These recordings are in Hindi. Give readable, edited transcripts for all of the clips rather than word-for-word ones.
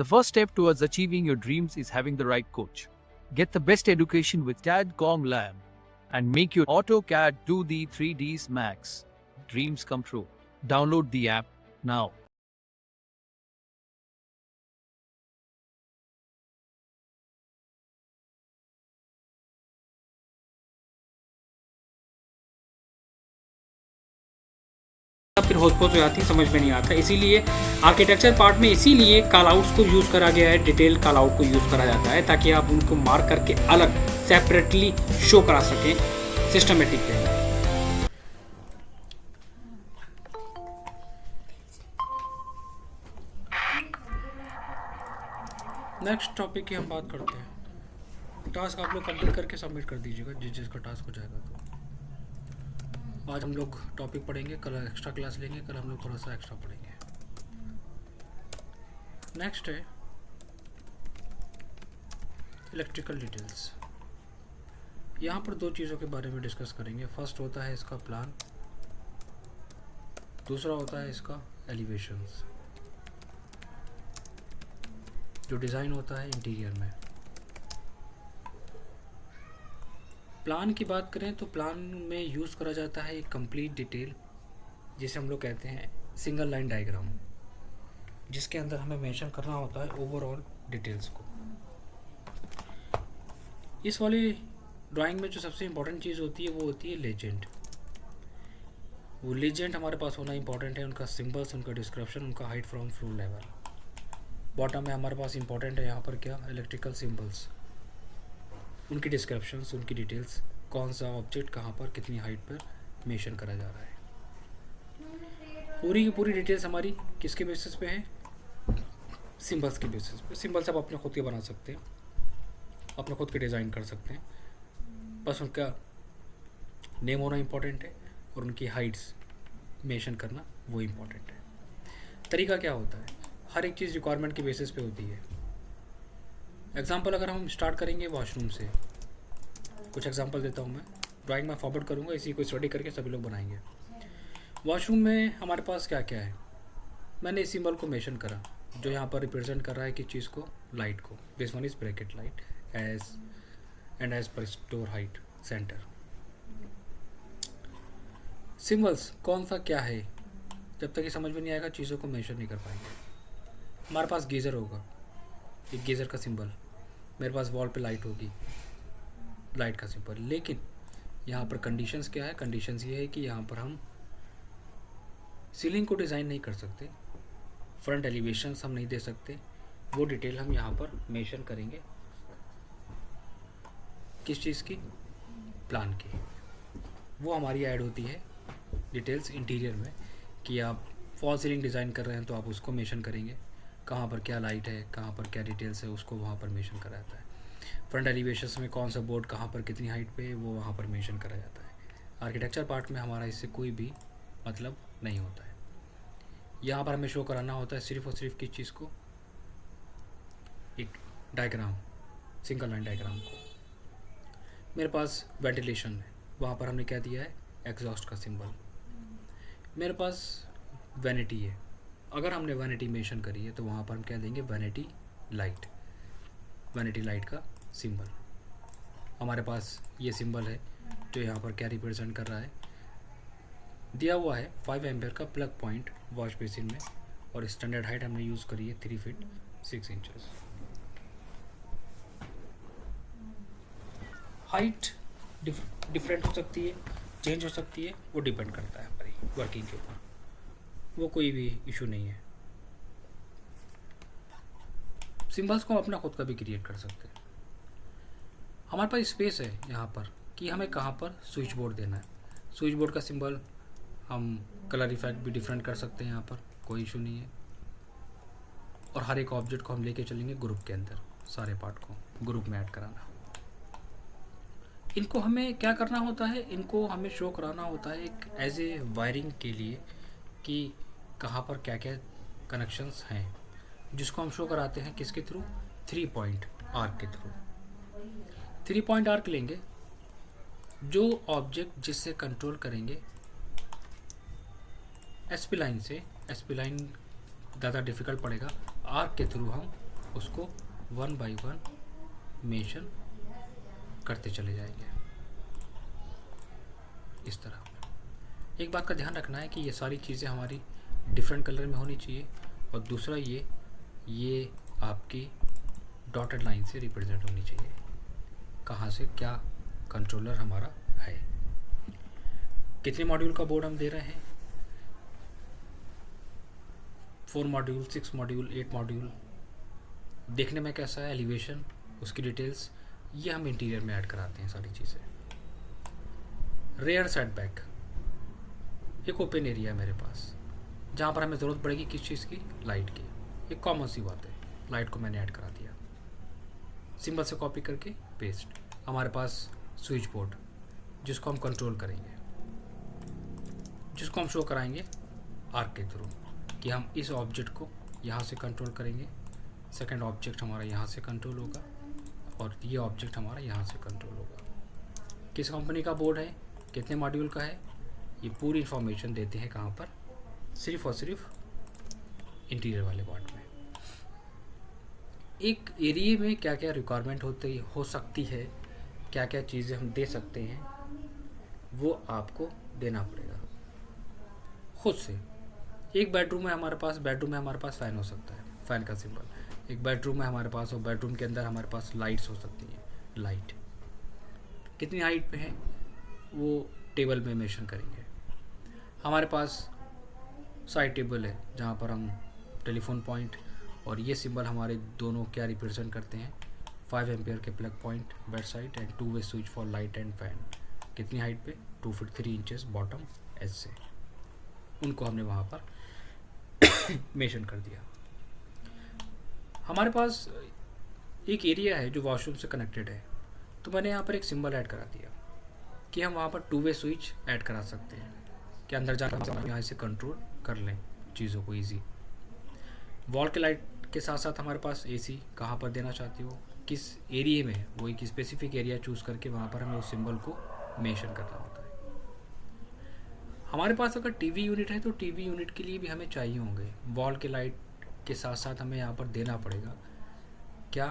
first step towards achieving your dreams is having the right coach. Get the best education with CAD.com Lab and make your AutoCAD do the 3Ds Max. Dreams come true. Download the app now. फिर होस्पोस हो जाती है, समझ में नहीं आता। इसीलिए आर्किटेक्चर पार्ट में इसीलिए कॉल आउट्स को यूज़ करा गया है, डिटेल कॉल आउट को यूज़ करा जाता है ताकि आप उनको मार्क करके अलग सेपरेटली शो करा सकें सिस्टमेटिक वे में। नेक्स्ट टॉपिक की हम बात करते हैं। टास्क आप लोग कंप्लीट करके सबमिट कर दीजिएगा जिसका टास्क हो जाएगा। तो आज हम लोग टॉपिक पढ़ेंगे, कल एक्स्ट्रा क्लास लेंगे, कल हम लोग थोड़ा सा एक्स्ट्रा पढ़ेंगे। नेक्स्ट है इलेक्ट्रिकल डिटेल्स। यहाँ पर दो चीज़ों के बारे में डिस्कस करेंगे। फर्स्ट होता है इसका प्लान, दूसरा होता है इसका एलिवेशंस, जो डिज़ाइन होता है इंटीरियर में। प्लान की बात करें तो प्लान में यूज़ करा जाता है एक कंप्लीट डिटेल, जिसे हम लोग कहते हैं सिंगल लाइन डायग्राम, जिसके अंदर हमें मेंशन करना होता है ओवरऑल डिटेल्स को। इस वाली ड्राइंग में जो सबसे इम्पोर्टेंट चीज़ होती है वो होती है लेजेंड। वो लेजेंड हमारे पास होना इम्पोर्टेंट है, उनका सिंबल्स, उनका डिस्क्रिप्शन, उनका height from floor level. Bottom में हमारे पास इम्पोर्टेंट है यहाँ पर क्या, इलेक्ट्रिकल सिंबल्स, उनकी डिस्क्रिप्शंस, उनकी डिटेल्स, कौन सा ऑब्जेक्ट कहाँ पर कितनी हाइट पर मेंशन करा जा रहा है। पूरी की पूरी डिटेल्स हमारी किसके बेसिस पे है, सिंबल्स के बेसिस पे। सिंबल्स आप अपने खुद के बना सकते हैं, अपने खुद के डिज़ाइन कर सकते हैं, बस उनका नेम होना इम्पोर्टेंट है और उनकी हाइट्स मेंशन करना वो इम्पोर्टेंट है। तरीका क्या होता है, हर एक चीज़ रिक्वायरमेंट के बेसिस पे होती है। एग्जाम्पल अगर हम स्टार्ट करेंगे वॉशरूम से, कुछ एग्जांपल देता हूँ मैं, ड्राइंग में फॉरवर्ड करूँगा, इसी को स्टडी करके सभी लोग बनाएंगे। वॉशरूम में हमारे पास क्या क्या है, मैंने इस सिंबल को मेंशन करा जो यहाँ पर रिप्रेजेंट कर रहा है कि चीज़ को, लाइट को। This one is bracket light as per store height centre. Symbols कौन सा क्या है, जब तक ये समझ में नहीं आएगा चीज़ों को मेंशन नहीं कर पाएंगे। हमारे पास गीज़र होगा, एक गीज़र का सिंबल, मेरे पास वॉल पे लाइट होगी, लाइट का सिंबल। लेकिन यहाँ पर कंडीशंस क्या है, कंडीशंस ये है कि यहाँ पर हम सीलिंग को डिज़ाइन नहीं कर सकते, फ्रंट एलिवेशंस हम नहीं दे सकते, वो डिटेल हम यहाँ पर मेंशन करेंगे किस चीज़ की, प्लान की। वो हमारी ऐड होती है डिटेल्स इंटीरियर में, कि आप फॉल सीलिंग डिज़ाइन कर रहे हैं तो आप उसको मेंशन करेंगे, कहाँ पर क्या लाइट है, कहाँ पर क्या डिटेल्स है, उसको वहाँ पर मेंशन करा जाता है। फ्रंट एलिवेशंस में कौन सा बोर्ड कहाँ पर कितनी हाइट पे, वो वहाँ पर मेंशन करा जाता है। आर्किटेक्चर पार्ट में हमारा इससे कोई भी मतलब नहीं होता है। यहाँ पर हमें शो कराना होता है सिर्फ और सिर्फ किस चीज़ को, एक डायग्राम, सिंगल लाइन डायग्राम को। मेरे पास वेंटिलेशन है, वहाँ पर हमने क्या दिया है, एग्जॉस्ट का सिंबल। मेरे पास वैनिटी है, अगर हमने वैनिटी मेंशन करी है तो वहाँ पर हम क्या देंगे, वैनिटी लाइट, वैनिटी लाइट का सिंबल। हमारे पास ये सिंबल है जो यहाँ पर क्या रिप्रेजेंट कर रहा है, दिया हुआ है 5 एम्पियर का प्लग पॉइंट वॉश बेसिन में, और स्टैंडर्ड हाइट हमने यूज़ करी है 3 फीट 6 इंचेस। हाइट डिफरेंट हो सकती है, चेंज हो सकती है, वो डिपेंड करता है हमारी वर्किंग के ऊपर, वो कोई भी इशू नहीं है। सिंबल्स को अपना खुद का भी क्रिएट कर सकते हैं। हमारे पास स्पेस है यहाँ पर कि हमें कहाँ पर स्विच बोर्ड देना है। स्विच बोर्ड का सिंबल हम कलर इफेक्ट भी डिफरेंट कर सकते हैं, यहाँ पर कोई इशू नहीं है। और हर एक ऑब्जेक्ट को हम लेके चलेंगे ग्रुप के अंदर, सारे पार्ट को ग्रुप में ऐड कराना। इनको हमें क्या करना होता है, इनको हमें शो कराना होता है एक एज ए वायरिंग के लिए कि कहाँ पर क्या क्या कनेक्शंस हैं, जिसको हम शो कराते हैं किसके थ्रू, 3 पॉइंट आर्क के थ्रू। 3 पॉइंट आर्क लेंगे, जो ऑब्जेक्ट जिससे कंट्रोल करेंगे एसपी लाइन से, एसपी लाइन ज़्यादा डिफ़िकल्ट पड़ेगा, आर्क के थ्रू हम उसको 1 बाय 1 मेंशन करते चले जाएंगे इस तरह। एक बात का ध्यान रखना है कि ये सारी चीज़ें हमारी डिफरेंट कलर में होनी चाहिए, और दूसरा ये आपकी डॉटेड लाइन से रिप्रेजेंट होनी चाहिए कहाँ से क्या कंट्रोलर हमारा है। कितने मॉड्यूल का बोर्ड हम दे रहे हैं? 4 मॉड्यूल, 6 मॉड्यूल, 8 मॉड्यूल। देखने में कैसा है, एलिवेशन, उसकी डिटेल्स, ये हम इंटीरियर में ऐड कराते हैं सारी चीज़ें। रेयर सेटबैक, एक ओपन एरिया है मेरे पास जहाँ पर हमें ज़रूरत पड़ेगी किस चीज़ की, लाइट की। एक कॉमन सी बात है, लाइट को मैंने ऐड करा दिया, सिंबल से कॉपी करके पेस्ट। हमारे पास स्विच बोर्ड जिसको हम कंट्रोल करेंगे, जिसको हम शो कराएंगे आर्क के थ्रू कि हम इस ऑब्जेक्ट को यहाँ से कंट्रोल करेंगे, सेकंड ऑब्जेक्ट हमारा यहाँ से कंट्रोल होगा, और ये ऑब्जेक्ट हमारा यहाँ से कंट्रोल होगा। किस कंपनी का बोर्ड है, कितने मॉड्यूल का है, ये पूरी इन्फॉर्मेशन देते हैं कहाँ पर, सिर्फ और सिर्फ इंटीरियर वाले पार्ट में। एक एरिया में क्या क्या रिक्वायरमेंट हो सकती है, क्या क्या चीज़ें हम दे सकते हैं, वो आपको देना पड़ेगा खुद से। एक बेडरूम है हमारे पास, बेडरूम में हमारे पास फ़ैन हो सकता है, फ़ैन का सिंबल। एक बेडरूम है हमारे पास, और बेडरूम के अंदर हमारे पास लाइट्स हो सकती हैं, लाइट कितनी हाइट पे है वो टेबल में मेंशन करेंगे। हमारे पास साइड टेबल है जहाँ पर हम टेलीफोन पॉइंट, और ये सिंबल हमारे दोनों क्या रिप्रेजेंट करते हैं, 5 एम्पियर के plug point bed side and 2 way switch for light and fan. कितनी हाइट पे, 2 फीट 3 इंचेस बॉटम एज से, उनको हमने वहाँ पर मेंशन कर दिया। हमारे पास एक एरिया है जो वॉशरूम से कनेक्टेड है, तो मैंने यहाँ पर एक सिंबल ऐड करा दिया कि हम वहाँ पर 2 वे स्विच ऐड करा सकते हैं कि अंदर जाकर हम यहाँ से कंट्रोल कर लें चीज़ों को ईजी। वॉल के लाइट के साथ साथ हमारे पास एसी कहाँ पर देना चाहते हो, किस एरिया में, वो एक स्पेसिफिक एरिया चूज़ करके वहाँ पर हमें उस सिंबल को मेंशन करना होता है। हमारे पास अगर टीवी यूनिट है तो टीवी यूनिट के लिए भी हमें चाहिए होंगे वॉल के लाइट के साथ साथ हमें यहाँ पर देना पड़ेगा क्या,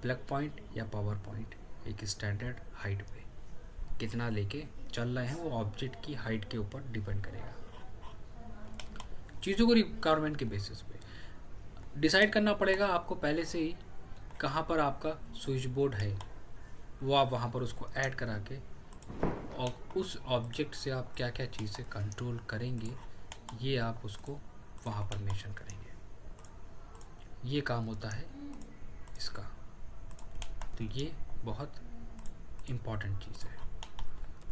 प्लग पॉइंट या पावर पॉइंट, एक स्टैंडर्ड हाइट पे कितना लेके चल रहे हैं, वो ऑब्जेक्ट की हाइट के ऊपर डिपेंड करेगा। चीज़ों को रिक्वायरमेंट के बेसिस पे डिसाइड करना पड़ेगा आपको पहले से ही कहाँ पर आपका स्विच बोर्ड है, वो आप वहाँ पर उसको ऐड करा के, और उस ऑब्जेक्ट से आप क्या क्या चीज़ें कंट्रोल करेंगे ये आप उसको वहाँ पर मेंशन करेंगे। ये काम होता है इसका। तो ये बहुत इम्पॉर्टेंट चीज़ है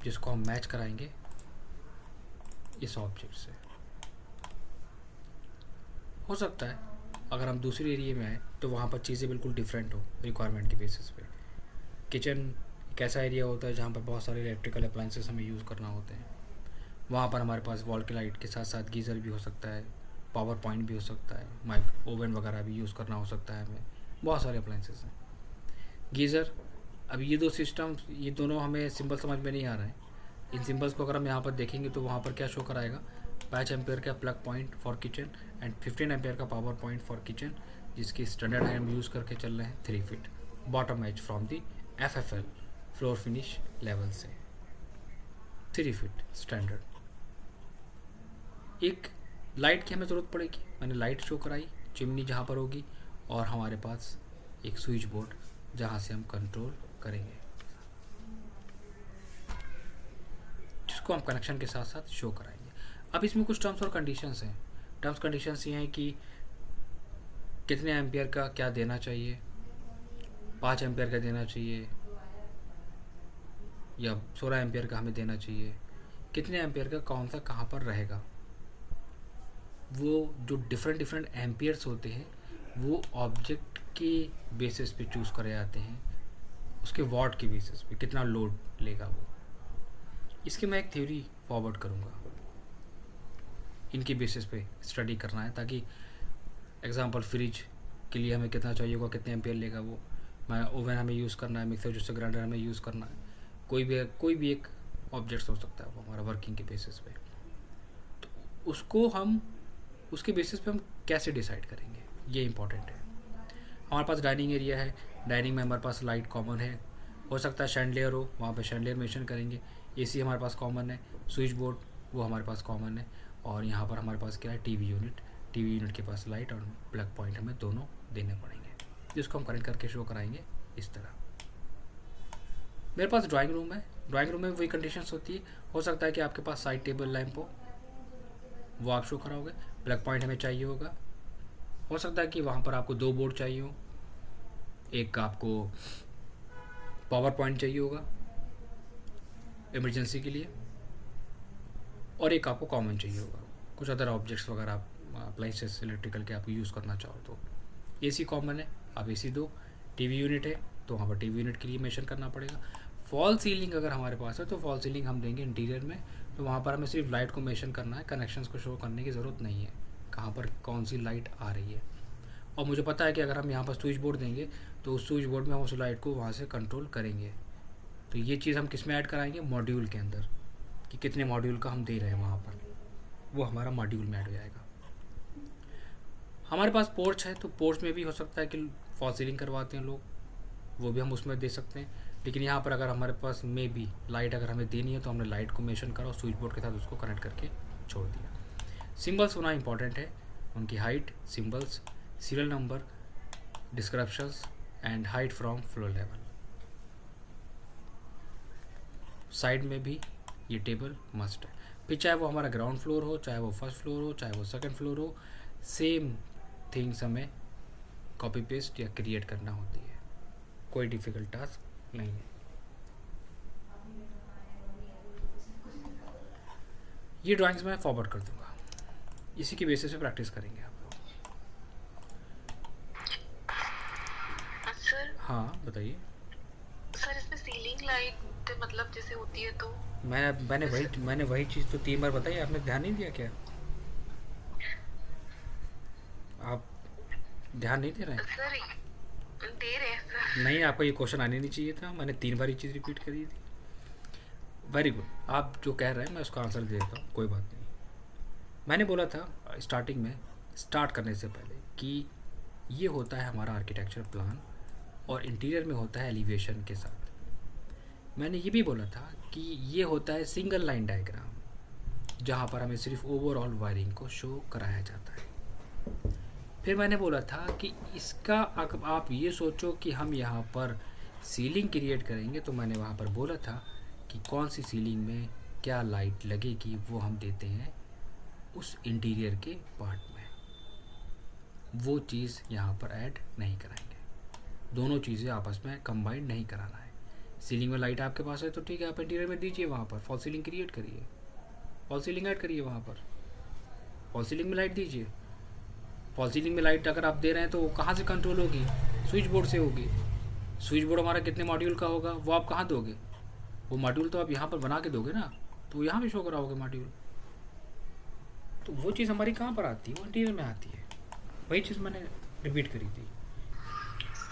जिसको हम मैच कराएंगे इस ऑब्जेक्ट से। हो सकता है अगर हम दूसरे एरिया में आए तो वहाँ पर चीज़ें बिल्कुल डिफरेंट हो रिक्वायरमेंट के बेसिस पे। किचन एक ऐसा एरिया होता है जहाँ पर बहुत सारे इलेक्ट्रिकल अप्लाइंसेस हमें यूज़ करना होते हैं, वहाँ पर हमारे पास वॉल की लाइट के साथ साथ गीज़र भी हो सकता है, पावर पॉइंट भी हो सकता है, माइक ओवन वगैरह भी यूज़ करना हो सकता है, हमें बहुत सारे अप्लाइंसेस हैं। गीज़र, अब ये दो सिस्टम, ये दोनों हमें सिंबल समझ में नहीं आ रहे हैं। इन सिंबल्स को अगर हम यहाँ पर देखेंगे तो वहाँ पर क्या शो कराएगा, 5 एम्पेयर का plug point for kitchen and 15 ampere का पावर पॉइंट फॉर किचन, जिसकी स्टैंडर्ड हम यूज़ करके चल रहे हैं 3 feet bottom edge from the FFL floor finish level से 3 फीट स्टैंडर्ड। एक लाइट की हमें ज़रूरत पड़ेगी, मैंने लाइट शो कराई, चिमनी जहाँ पर होगी, और हमारे पास एक स्विच बोर्ड जहाँ से हम कंट्रोल करेंगे, जिसको हम कनेक्शन के साथ साथ शो कराएंगे। अब इसमें कुछ टर्म्स और कंडीशंस हैं। टर्म्स कंडीशंस ये हैं कि कितने एम्पियर का क्या देना चाहिए, 5 एम्पियर का देना चाहिए या 16 एम्पियर का हमें देना चाहिए, कितने एम्पियर का कौन सा कहाँ पर रहेगा। वो जो डिफरेंट एम्पियर्स होते हैं वो ऑब्जेक्ट के बेसिस पे चूज़ करे जाते हैं, उसके वॉट के बेसिस पे कितना लोड लेगा वो। इसकी मैं एक थ्योरी फॉरवर्ड करूँगा, इनके बेसिस पे स्टडी करना है, ताकि एग्जांपल फ्रिज के लिए हमें कितना चाहिए होगा, कितने एम्पियर लेगा वो, मैं ओवन हमें यूज़ करना है, मिक्सर जूसर ग्राइंडर हमें यूज़ करना है, कोई भी एक ऑब्जेक्ट हो सकता है वो हमारा वर्किंग के बेसिस पे। तो उसको हम उसके बेसिस पे हम कैसे डिसाइड करेंगे, ये इम्पॉर्टेंट है। हमारे पास डाइनिंग एरिया है, डाइनिंग में हमारे पास लाइट कॉमन है, हो सकता है शैंडलियर हो, वहाँ पे शैंडलियर मेंशन करेंगे। एसी हमारे पास कॉमन है, स्विच बोर्ड वो हमारे पास कॉमन है, और यहाँ पर हमारे पास क्या है, टीवी यूनिट। टीवी यूनिट के पास लाइट और प्लग पॉइंट हमें दोनों देने पड़ेंगे, जिसको हम कनेक्ट करके शो कराएंगे इस तरह। मेरे पास ड्राइंग रूम है, ड्राइंग रूम में वही कंडीशंस होती है। हो सकता है कि आपके पास साइड टेबल लैंप हो, वो आप शो कराओगे। प्लग पॉइंट हमें चाहिए होगा। हो सकता है कि वहाँ पर आपको 2 बोर्ड चाहिए हो, एक आपको पावर पॉइंट चाहिए होगा इमरजेंसी के लिए, और एक आपको कॉमन चाहिए होगा, कुछ अदर ऑब्जेक्ट्स वगैरह आप अप्लाइंसेस इलेक्ट्रिकल के आप यूज़ करना चाहो तो। एसी कॉमन है, आप एसी दो। टीवी यूनिट है तो वहाँ पर टीवी यूनिट के लिए मेंशन करना पड़ेगा। फॉल सीलिंग अगर हमारे पास है तो फॉल सीलिंग हम देंगे इंटीरियर में, तो वहाँ पर हमें सिर्फ लाइट को मेंशन करना है, कनेक्शंस को शो करने की ज़रूरत नहीं है कहाँ पर कौन सी लाइट आ रही है। और मुझे पता है कि अगर हम यहाँ पर स्विच बोर्ड देंगे तो उस स्विच बोर्ड में हम उस लाइट को वहाँ से कंट्रोल करेंगे। तो ये चीज़ हम किस में ऐड कराएंगे, मॉड्यूल के अंदर, कि कितने मॉड्यूल का हम दे रहे हैं वहाँ पर, वो हमारा मॉड्यूल में ऐड हो जाएगा। हमारे पास पोर्च है तो पोर्च में भी हो सकता है कि फॉल सीलिंग करवाते हैं लोग, वो भी हम उसमें दे सकते हैं। लेकिन यहाँ पर अगर हमारे पास में भी लाइट अगर हमें देनी है तो हमने लाइट को मेंशन करा और स्विच बोर्ड के साथ उसको कनेक्ट करके छोड़ दिया। सिंबल्स होना इंपॉर्टेंट है, उनकी height, symbols, serial number, descriptions and height from floor level. Side में भी ये टेबल मस्ट है, फिर चाहे वो हमारा ग्राउंड फ्लोर हो, चाहे वो फर्स्ट फ्लोर हो, चाहे वो सेकंड फ्लोर हो, सेम थिंग्स हमें कॉपी पेस्ट या क्रिएट करना होती है, कोई डिफ़िकल्ट टास्क नहीं है। ये ड्राइंग्स मैं फॉरवर्ड कर दूंगा, इसी की बेसिस पे प्रैक्टिस करेंगे आप लोग। सर हाँ बताइए। सर इसमें सीलिंग लाइट मतलब जैसे होती है तो मैंने वही चीज़ तो 3 बार बताई, आपने ध्यान नहीं दिया क्या? आप ध्यान नहीं दे रहे हैं? सर दे रहे हैं सर। नहीं, आपका ये क्वेश्चन आने नहीं चाहिए था, मैंने 3 बार ये चीज़ रिपीट करी थी। वेरी गुड, आप जो कह रहे हैं मैं उसका आंसर दे देता हूँ, कोई बात नहीं। मैंने बोला था स्टार्टिंग में, स्टार्ट करने से पहले, कि ये होता है हमारा आर्किटेक्चर प्लान और इंटीरियर में होता है एलिवेशन के साथ। मैंने ये भी बोला था कि ये होता है सिंगल लाइन डायग्राम, जहाँ पर हमें सिर्फ ओवरऑल वायरिंग को शो कराया जाता है। फिर मैंने बोला था कि इसका अगर आप ये सोचो कि हम यहाँ पर सीलिंग क्रिएट करेंगे, तो मैंने वहाँ पर बोला था कि कौन सी सीलिंग में क्या लाइट लगेगी वो हम देते हैं उस इंटीरियर के पार्ट में, वो चीज़ यहाँ पर ऐड नहीं कराएंगे। दोनों चीज़ें आपस में कंबाइन नहीं कराना है। सीलिंग में लाइट आपके पास है तो ठीक है, आप इंटीरियर में दीजिए, वहाँ पर फॉल सीलिंग क्रिएट करिए, फॉल सीलिंग ऐड करिए, वहाँ पर फॉल सीलिंग में लाइट दीजिए। फॉल सीलिंग में लाइट अगर आप दे रहे हैं तो वो कहाँ से कंट्रोल होगी, स्विच बोर्ड से होगी। स्विच बोर्ड हमारा कितने मॉड्यूल का होगा, वो आप कहाँ दोगे, वो मॉड्यूल तो आप यहाँ पर बना के दोगे ना, तो यहाँ भी शो कराओगे मॉड्यूल। तो वो चीज़ हमारी कहाँ पर आती है, वो इंटीरियर में आती है। वही चीज़ मैंने रिपीट करी थी।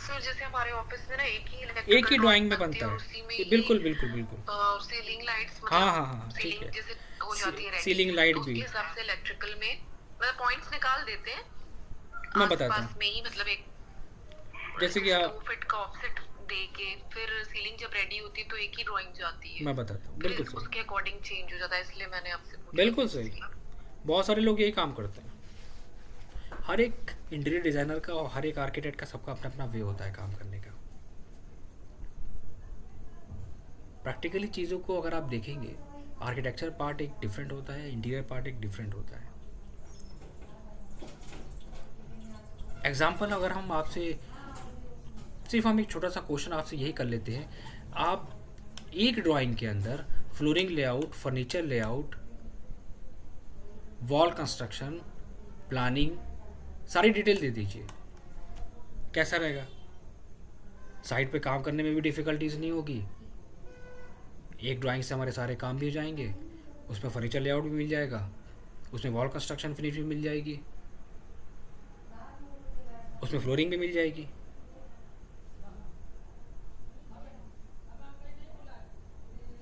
सर जैसे हमारे ऑफिस में ना एक ही ड्राइंग में बनता है, बिल्कुल बिल्कुल बिल्कुल। सीलिंग लाइट्स हाँ ठीक है, जैसे हो जाती है सीलिंग लाइट तो भी उसके हिसाब से इलेक्ट्रिकल में मतलब पॉइंट्स निकाल देते हैं। मैं बताता आसपास हूँ। में ही मतलब एक जैसे कि 2 फीट का ऑफसेट दे के फिर सीलिंग जब रेडी होती है तो एक ही ड्राइंग जाती है। मैं बताता हूँ, फिर बिल्कुल सही, उसके अकॉर्डिंग चेंज हो जाता है, इसलिए मैंने आपसे पूछा। बिल्कुल सही। बहुत सारे लोग यही काम करते हैं। हर एक इंटीरियर डिज़ाइनर का और हर एक आर्किटेक्ट का सबका अपना अपना वे होता है काम करने का। प्रैक्टिकली चीज़ों को अगर आप देखेंगे, आर्किटेक्चर पार्ट एक डिफरेंट होता है, इंटीरियर पार्ट एक डिफरेंट होता है। एग्जाम्पल अगर हम आपसे सिर्फ हम एक छोटा सा क्वेश्चन आपसे यही कर लेते हैं, आप एक ड्राइंग के अंदर flooring layout, furniture layout, wall construction, planning, सारी डिटेल दे दीजिए, कैसा रहेगा? साइट पे काम करने में भी डिफ़िकल्टीज नहीं होगी, एक ड्राइंग से हमारे सारे काम भी हो जाएंगे, उसमें फर्नीचर लेआउट भी मिल जाएगा, उसमें वॉल कंस्ट्रक्शन फिनिश भी मिल जाएगी, उसमें फ्लोरिंग भी मिल जाएगी।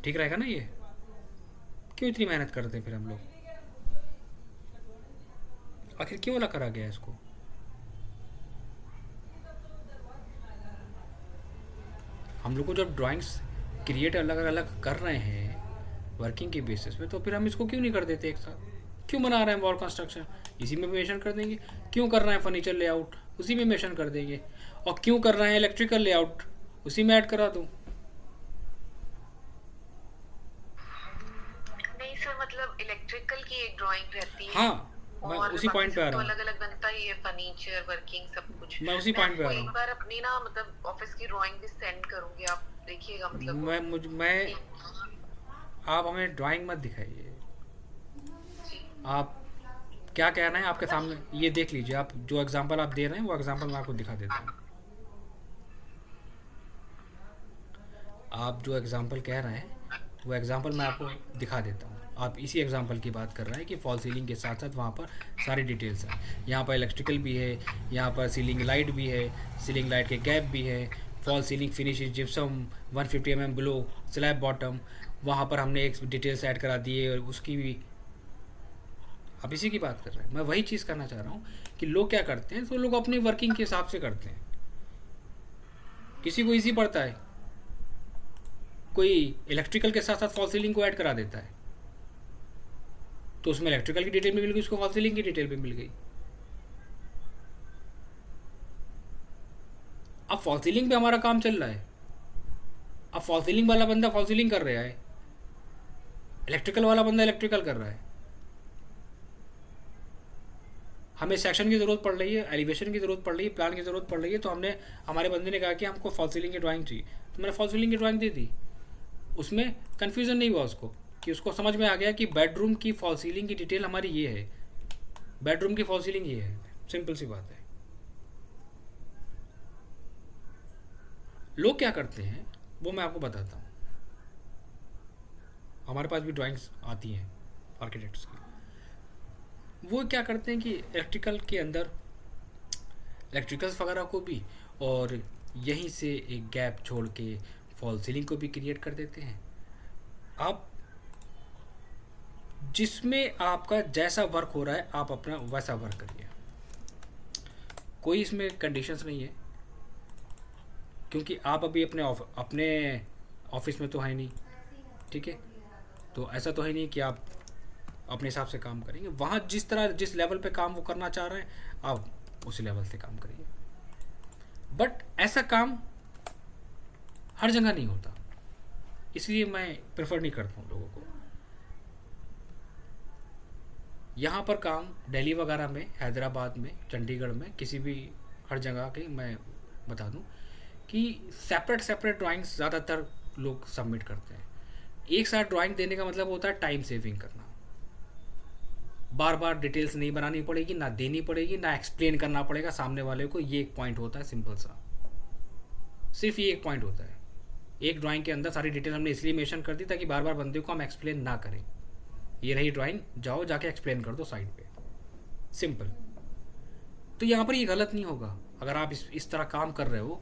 ठीक रहेगा ना? ये क्यों इतनी मेहनत करते हैं फिर हम लोग? आखिर क्यों वाला करा गया इसको? हम लोग को जब ड्राइंग्स क्रिएट अलग अलग कर रहे हैं वर्किंग के बेसिस पे, तो फिर हम इसको क्यों नहीं कर देते एक साथ? क्यों बना रहे हैं वॉल कंस्ट्रक्शन, इसी में मेंशन कर देंगे। क्यों कर रहे हैं फर्नीचर लेआउट, उसी में मेंशन कर देंगे। और क्यों कर रहे हैं इलेक्ट्रिकल लेआउट, उसी में ऐड करा दूँ। नहीं सर, मतलब इलेक्ट्रिकल की एक ड्राइंग रहती है, हाँ, मैं और उसी बाकी पॉइंट पे आ सब तो रहा हूँ। अलग अलग बनता ही है, फर्नीचर वर्किंग सब कुछ। मैं उसी मैं पॉइंट पे आपको आ रहा एक हूँ। बार अपनी ना मतलब ऑफिस की ड्राइंग भी सेंड करूंगी, आप देखिएगा मतलब वो। मैं आप हमें ड्राइंग मत दिखाइए। जी। आप क्या कहना है आपके सामने ये देख लीजिए। आप जो एग्जांपल आप दे रहे हैं वो एग्जांपल मैं आपको दिखा देता हूँ। आप जो एग्जांपल कह रहे हैं वो एग्जांपल मैं आपको दिखा देता हूँ। आप इसी एग्जांपल की बात कर रहे हैं कि फॉल सीलिंग के साथ साथ वहाँ पर सारी डिटेल्स हैं। यहाँ पर इलेक्ट्रिकल भी है, यहाँ पर सीलिंग लाइट भी है, सीलिंग लाइट के गैप भी है, fall ceiling finish is gypsum 150 mm below slab bottom, वहाँ पर हमने एक डिटेल्स ऐड करा दी है और उसकी भी। आप इसी की बात कर रहे हैं। मैं वही चीज़ करना चाह रहा हूँ कि लोग क्या करते हैं, तो लोग अपनी वर्किंग के हिसाब से करते हैं। किसी को ईजी पड़ता है, कोई इलेक्ट्रिकल के साथ साथ फॉल सीलिंग को ऐड करा देता है, तो उसमें इलेक्ट्रिकल की डिटेल भी मिल गई, उसको फॉल सीलिंग की डिटेल भी मिल गई। अब फॉल सीलिंग पे हमारा काम चल रहा है, अब फॉल सीलिंग वाला बंदा फॉल सीलिंग कर रहा है, इलेक्ट्रिकल वाला बंदा इलेक्ट्रिकल कर रहा है। हमें सेक्शन की ज़रूरत पड़ रही है, एलिवेशन की ज़रूरत पड़ रही है, प्लान की ज़रूरत पड़ रही है, तो हमने हमारे बंदे ने कहा कि हमको फॉल सीलिंग की ड्राइंग चाहिए, तो मैंने फॉल सीलिंग की ड्राइंग दे दी। उसमें कन्फ्यूज़न नहीं हुआ उसको, कि उसको समझ में आ गया कि बेडरूम की फॉल सीलिंग की डिटेल हमारी ये है, बेडरूम की फॉल सीलिंग ये है। सिंपल सी बात है। लोग क्या करते हैं वो मैं आपको बताता हूँ। हमारे पास भी ड्राइंग्स आती हैं आर्किटेक्ट्स की। वो क्या करते हैं कि इलेक्ट्रिकल के अंदर इलेक्ट्रिकल्स वगैरह को भी, और यहीं से एक गैप छोड़ के फॉल सीलिंग को भी क्रिएट कर देते हैं। आप जिसमें आपका जैसा वर्क हो रहा है आप अपना वैसा वर्क करिए, कोई इसमें कंडीशंस नहीं है, क्योंकि आप अभी अपने ऑफिस में तो है नहीं, ठीक है? तो ऐसा तो है नहीं कि आप अपने हिसाब से काम करेंगे। वहाँ जिस लेवल पे काम वो करना चाह रहे हैं आप उसी लेवल से काम करिए। बट ऐसा काम हर जगह नहीं होता, इसलिए मैं प्रेफर नहीं करता हूँ लोगों को। यहाँ पर काम दिल्ली वगैरह में, हैदराबाद में, चंडीगढ़ में, किसी भी हर जगह के मैं बता दूँ कि सेपरेट ड्राइंग्स ज़्यादातर लोग सबमिट करते हैं। एक साथ ड्राइंग देने का मतलब होता है टाइम सेविंग करना। बार बार डिटेल्स नहीं बनानी पड़ेगी, ना देनी पड़ेगी, ना एक्सप्लेन करना पड़ेगा सामने वाले को। ये एक पॉइंट होता है सिंपल सा, सिर्फ ये एक पॉइंट होता है। एक ड्राइंग के अंदर सारी डिटेल हमने इसलिए मेंशन कर दी ताकि बार बार बंदे को हम एक्सप्लेन ना करें। ये रही ड्राइंग, जाओ जाके एक्सप्लेन कर दो साइड पे, सिंपल। तो यहाँ पर ये गलत नहीं होगा। अगर आप इस तरह काम कर रहे हो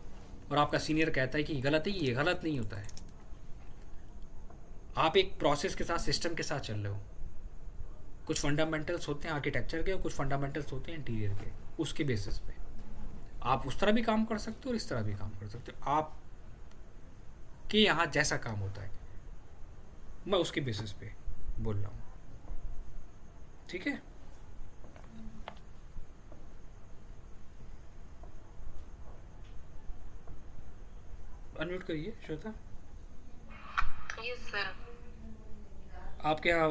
और आपका सीनियर कहता है कि गलत है, ये गलत नहीं होता है। आप एक प्रोसेस के साथ, सिस्टम के साथ चल रहे हो। कुछ फंडामेंटल्स होते हैं आर्किटेक्चर के और कुछ फंडामेंटल्स होते हैं इंटीरियर के। उसके बेसिस पे आप उस तरह भी काम कर सकते हो और इस तरह भी काम कर सकते हो। आप के यहाँ जैसा काम होता है मैं उसके बेसिस पे बोल रहा हूँ, ठीक है? अनम्यूट करिए श्वेता। Yes sir. आपके यहाँ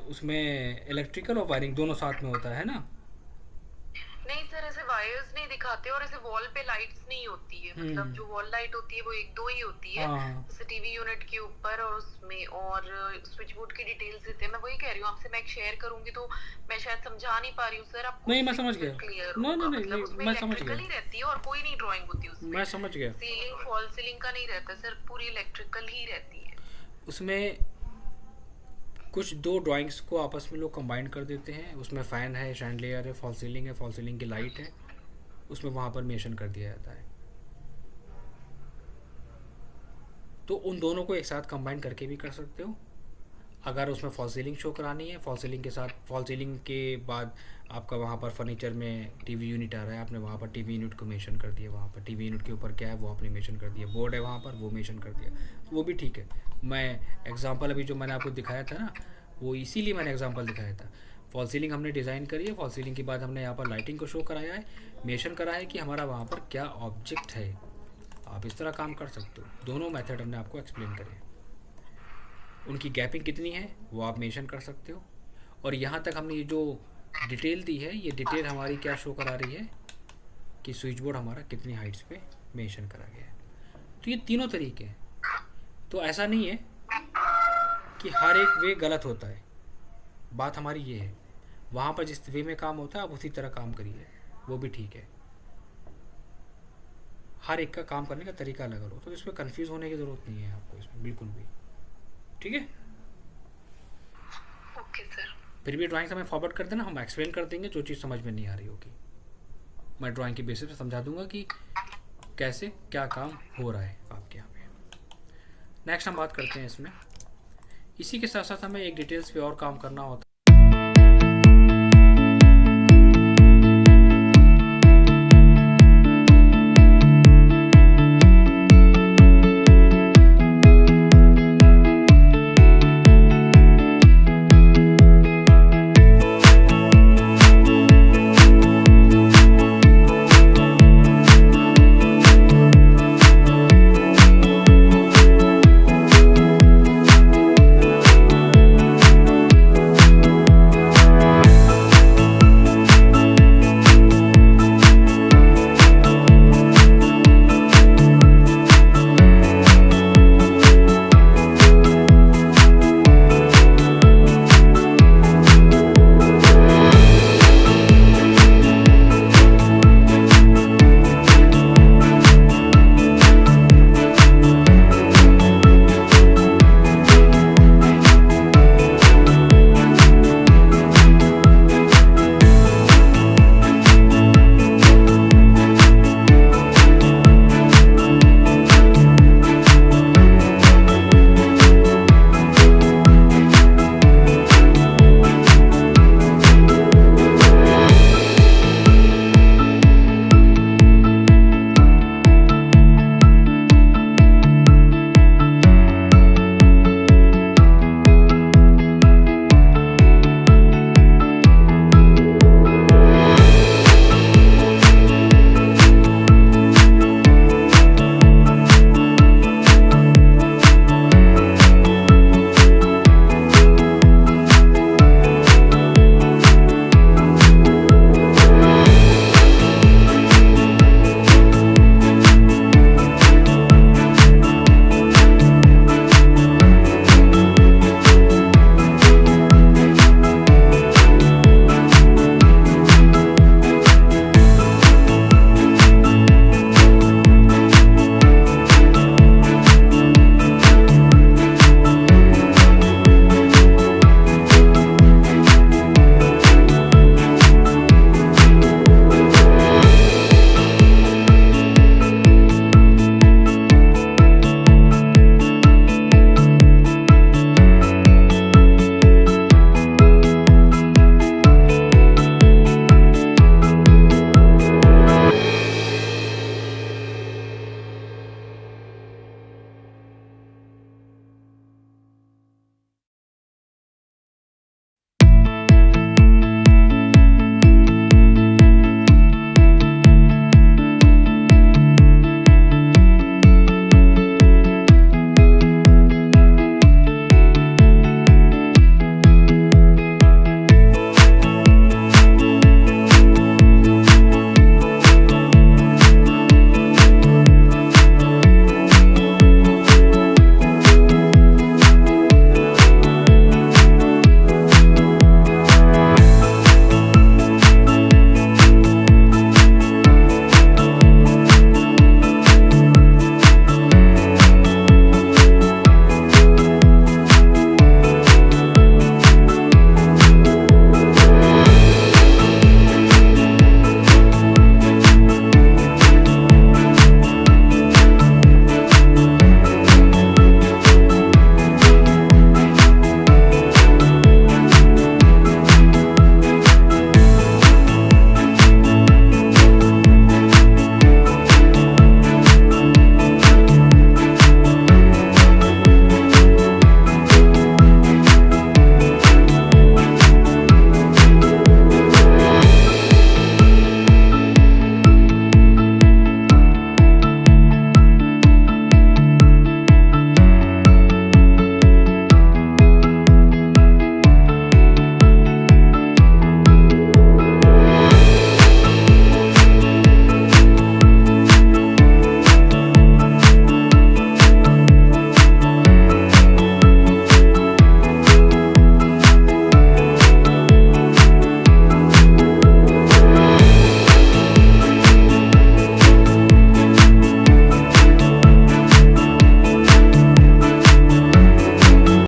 उसमें इलेक्ट्रिकल और वायरिंग दोनों साथ में होता है ना? नहीं सर, ऐसे वायर्स नहीं दिखाते और ऐसे वॉल पे लाइट्स नहीं होती है। मतलब जो वॉल लाइट होती है वो एक दो ही होती है, हाँ। जैसे टीवी यूनिट के ऊपर और उसमें, और स्विच बोर्ड की डिटेल्स देते हैं। मैं वही कह रही हूँ आपसे, मैं एक शेयर करूंगी तो मैं शायद समझा नहीं पा रही हूँ सर आपको। नहीं, मैं समझ गया। क्लियर नहीं, होगा, नहीं, मतलब नहीं, उसमें मैं समझ इलेक्ट्रिकल गया। ही रहती है और कोई नहीं ड्राइंग होती उसमें। मैं समझ गया। सीलिंग फॉल सीलिंग का नहीं रहता सर, पूरी इलेक्ट्रिकल ही रहती है उसमें कुछ दो ड्राइंग्स को आपस में लोग कंबाइन कर देते हैं। उसमें फ़ैन है, शैंडलियर है, फॉल सीलिंग है, फॉल सीलिंग की लाइट है, उसमें वहाँ पर मेंशन कर दिया जाता है। तो उन दोनों को एक साथ कंबाइन करके भी कर सकते हो। अगर उसमें फॉल सीलिंग शो करानी है, फॉल सीलिंग के साथ, फॉल सीलिंग के बाद आपका वहाँ पर फर्नीचर में टीवी यूनिट आ रहा है, आपने वहाँ पर टीवी यूनिट को मेंशन कर दिया, वहाँ पर टीवी यूनिट के ऊपर क्या है वो आपने मेंशन कर दिया, बोर्ड है वहाँ पर वो मेंशन कर दिया, तो वो भी ठीक है। मैं एग्जांपल अभी जो मैंने आपको दिखाया था ना, वो इसीलिए मैंने एग्जांपल दिखाया था। फॉल सीलिंग हमने डिज़ाइन करी है, फॉल सीलिंग के बाद हमने यहाँ पर लाइटिंग को शो कराया है, मेंशन करा है कि हमारा वहाँ पर क्या ऑब्जेक्ट है। आप इस तरह काम कर सकते हो। दोनों मेथड हमने आपको एक्सप्लेन करे। उनकी गैपिंग कितनी है वो आप मेंशन कर सकते हो। और यहाँ तक हमने ये जो डिटेल दी है, ये डिटेल हमारी क्या शो करा रही है कि स्विच बोर्ड हमारा कितनी हाइट्स पे मेंशन करा गया है। तो ये तीनों तरीके हैं। तो ऐसा नहीं है कि हर एक वे गलत होता है। बात हमारी ये है, वहाँ पर जिस वे में काम होता है आप उसी तरह काम करिए, वो भी ठीक है। हर एक का काम करने का तरीका अलग अलग हो, तो इसमें कंफ्यूज होने की ज़रूरत नहीं है आपको इसमें बिल्कुल भी। ठीक है, ओके सर। फिर भी ड्राइंग हमें फॉरवर्ड कर देना, हम एक्सप्लेन कर देंगे जो चीज़ समझ में नहीं आ रही होगी। मैं ड्राइंग के बेसिस पे समझा दूंगा कि कैसे क्या काम हो रहा है आपके यहाँ पे। नेक्स्ट हम बात करते हैं इसमें। इसी के साथ साथ हमें एक डिटेल्स पे और काम करना होता है।